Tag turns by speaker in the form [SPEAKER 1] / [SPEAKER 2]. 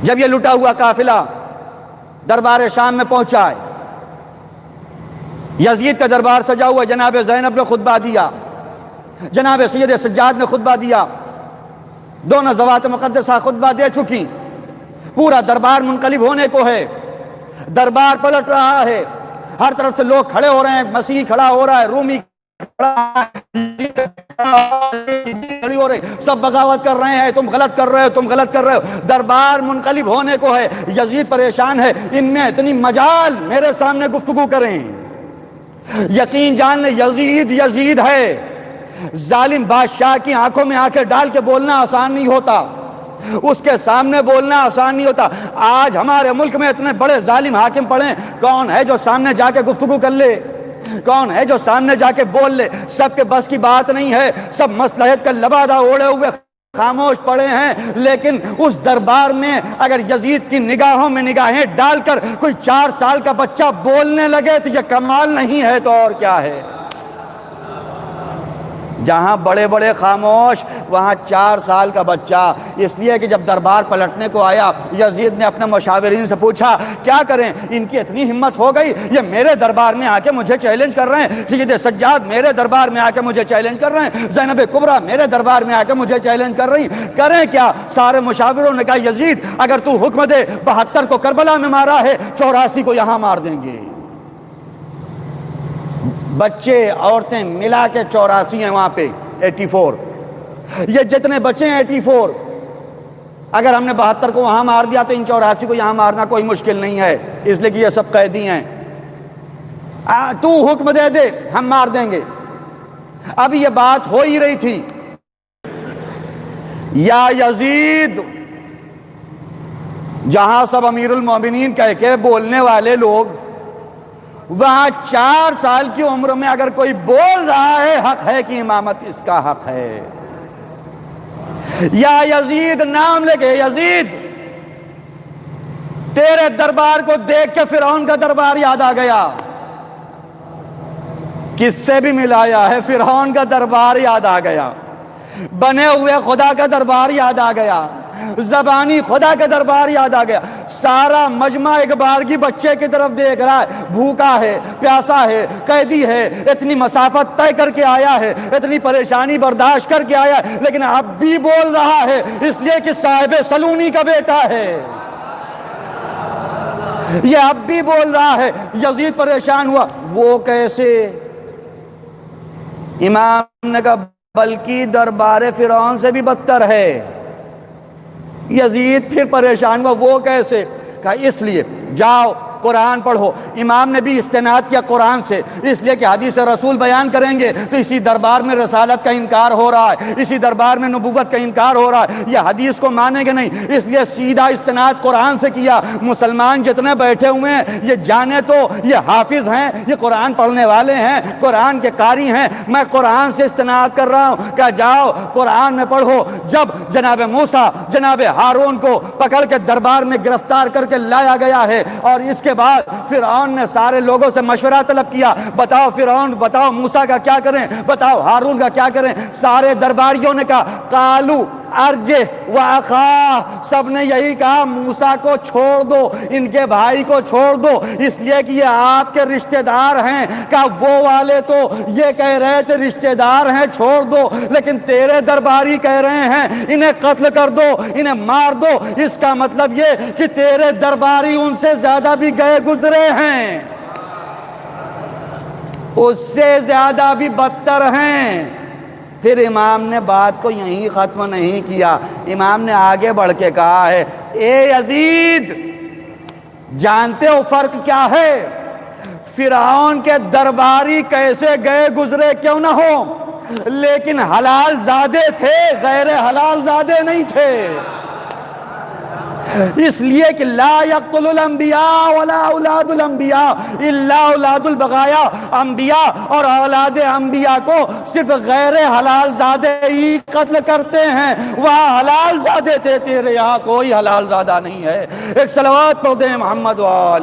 [SPEAKER 1] جب یہ لٹا ہوا قافلہ دربار شام میں پہنچا ہے، یزید کا دربار سجا ہوا، جناب زینب نے خطبہ دیا، جناب سید سجاد نے خطبہ دیا، دونوں ذوات مقدسہ خطبہ دے چکی، پورا دربار منقلب ہونے کو ہے، دربار پلٹ رہا ہے، ہر طرف سے لوگ کھڑے ہو رہے ہیں، مسیح کھڑا ہو رہا ہے، رومی کھڑی ہو رہی، سب بغاوت کر رہے ہیں، تم غلط کر رہے ہو، تم غلط کر رہے ہو، دربار منقلب ہونے کو ہے، یزید پریشان ہے، ان میں اتنی مجال میرے سامنے گفتگو کریں۔ یقین جان لیں یزید ہے، ظالم بادشاہ کی آنکھوں میں آنکھیں ڈال کے بولنا آسان نہیں ہوتا، اس کے سامنے بولنا آسان نہیں ہوتا۔ آج ہمارے ملک میں اتنے بڑے ظالم حاکم پڑے، کون ہے جو سامنے جا کے گفتگو کر لے؟ کون ہے جو سامنے جا کے بول لے؟ سب کے بس کی بات نہیں ہے، سب مصلحت کا لبادہ اوڑے ہوئے خاموش پڑے ہیں۔ لیکن اس دربار میں اگر یزید کی نگاہوں میں نگاہیں ڈال کر کوئی 4 سال کا بچہ بولنے لگے تو یہ کمال نہیں ہے تو اور کیا ہے؟ جہاں بڑے بڑے خاموش، وہاں 4 سال کا بچہ۔ اس لیے کہ جب دربار پلٹنے کو آیا، یزید نے اپنے مشاورین سے پوچھا کیا کریں، ان کی اتنی ہمت ہو گئی، یہ میرے دربار میں آ کے مجھے چیلنج کر رہے ہیں، سید سجاد میرے دربار میں آ کے مجھے چیلنج کر رہے ہیں، زینب کبریٰ میرے دربار میں آ کے مجھے چیلنج کر رہی، کریں کیا؟ سارے مشاوروں نے کہا یزید اگر تو حکم دے 72 کو کربلا میں مارا ہے، 84 کو یہاں مار دیں گے۔ بچے عورتیں ملا کے 84 ہیں وہاں پہ، 84، یہ جتنے بچے ہیں 84، اگر ہم نے 72 کو وہاں مار دیا تو ان 84 کو یہاں مارنا کوئی مشکل نہیں ہے، اس لیے کہ یہ سب قیدی ہیں۔ تو حکم دے دے ہم مار دیں گے۔ اب یہ بات ہو ہی رہی تھی، یا یزید، جہاں سب امیر المومنین کہہ کے بولنے والے لوگ، وہاں 4 سال کی عمر میں اگر کوئی بول رہا ہے حق ہے کہ امامت اس کا حق ہے۔ یا یزید نام لے کے، یزید تیرے دربار کو دیکھ کے فرعون کا دربار یاد آ گیا، کس سے بھی ملایا ہے، فرعون کا دربار یاد آ گیا، بنے ہوئے خدا کا دربار یاد آ گیا، زبانی خدا کا دربار یاد آ گیا۔ سارا مجمع ایک بارگی بچے کی طرف دیکھ رہا ہے، بھوکا ہے، پیاسا ہے، قیدی ہے، اتنی مسافت طے کر کے آیا ہے، اتنی پریشانی برداشت کر کے آیا ہے، لیکن اب بھی بول رہا ہے، اس لیے کہ صاحب سلونی کا بیٹا ہے، یہ اب بھی بول رہا ہے۔ یزید پریشان ہوا، وہ کیسے؟ امام نے کہا بلکہ دربار فرعون سے بھی بدتر ہے۔ یزید پھر پریشان ہوا، وہ کیسے؟ کہا اس لیے جاؤ قرآن پڑھو۔ امام نے بھی استناد کیا قرآن سے، اس لیے کہ حدیث رسول بیان کریں گے تو اسی دربار میں رسالت کا انکار ہو رہا ہے، اسی دربار میں نبوت کا انکار ہو رہا ہے، یہ حدیث کو مانیں گے نہیں، اس لیے سیدھا استناد قرآن سے کیا۔ مسلمان جتنے بیٹھے ہوئے ہیں یہ جانے تو یہ حافظ ہیں، یہ قرآن پڑھنے والے ہیں، قرآن کے قاری ہیں، میں قرآن سے استناد کر رہا ہوں کہ جاؤ قرآن میں پڑھو۔ جب جناب موسیٰ جناب ہارون کو پکڑ کے دربار میں گرفتار کر کے لایا گیا ہے، اور اس کے بعد فرعون نے سارے لوگوں سے مشورہ طلب کیا، بتاؤ فرعون، بتاؤ موسیٰ کا کیا کریں، بتاؤ ہارون کا کیا کریں؟ سارے درباریوں نے کہا قالو ارجہ واخاہ، سب نے یہی کہا موسیٰ کو چھوڑ دو، ان کے بھائی کو چھوڑ دو، اس لیے کہ یہ آپ کے رشتہ دار ہیں۔ کہا وہ والے تو یہ کہہ رہے تھے رشتہ دار ہیں چھوڑ دو، لیکن تیرے درباری کہہ رہے ہیں انہیں قتل کر دو، انہیں مار دو، اس کا مطلب یہ کہ تیرے درباری ان سے زیادہ بھی گئے گزرے ہیں، اس سے زیادہ بھی بدتر ہیں۔ پھر امام نے بات کو یہیں ختم نہیں کیا، امام نے آگے بڑھ کے کہا ہے اے یزید، جانتے ہو فرق کیا ہے؟ فرعون کے درباری کیسے گئے گزرے کیوں نہ ہو، لیکن حلال زادے تھے، غیر حلال زادے نہیں تھے، اس لیے کہ لا یقتل الانبیاء ولا اولاد الانبیاء الا اولاد البغایا، انبیاء اور اولاد انبیاء کو صرف غیر حلال زادے ہی قتل کرتے ہیں، وہاں حلال زادے تھے، تیرے یہاں کوئی حلال زادہ نہیں ہے۔ ایک صلوات پڑھ دیں محمد وآلہ۔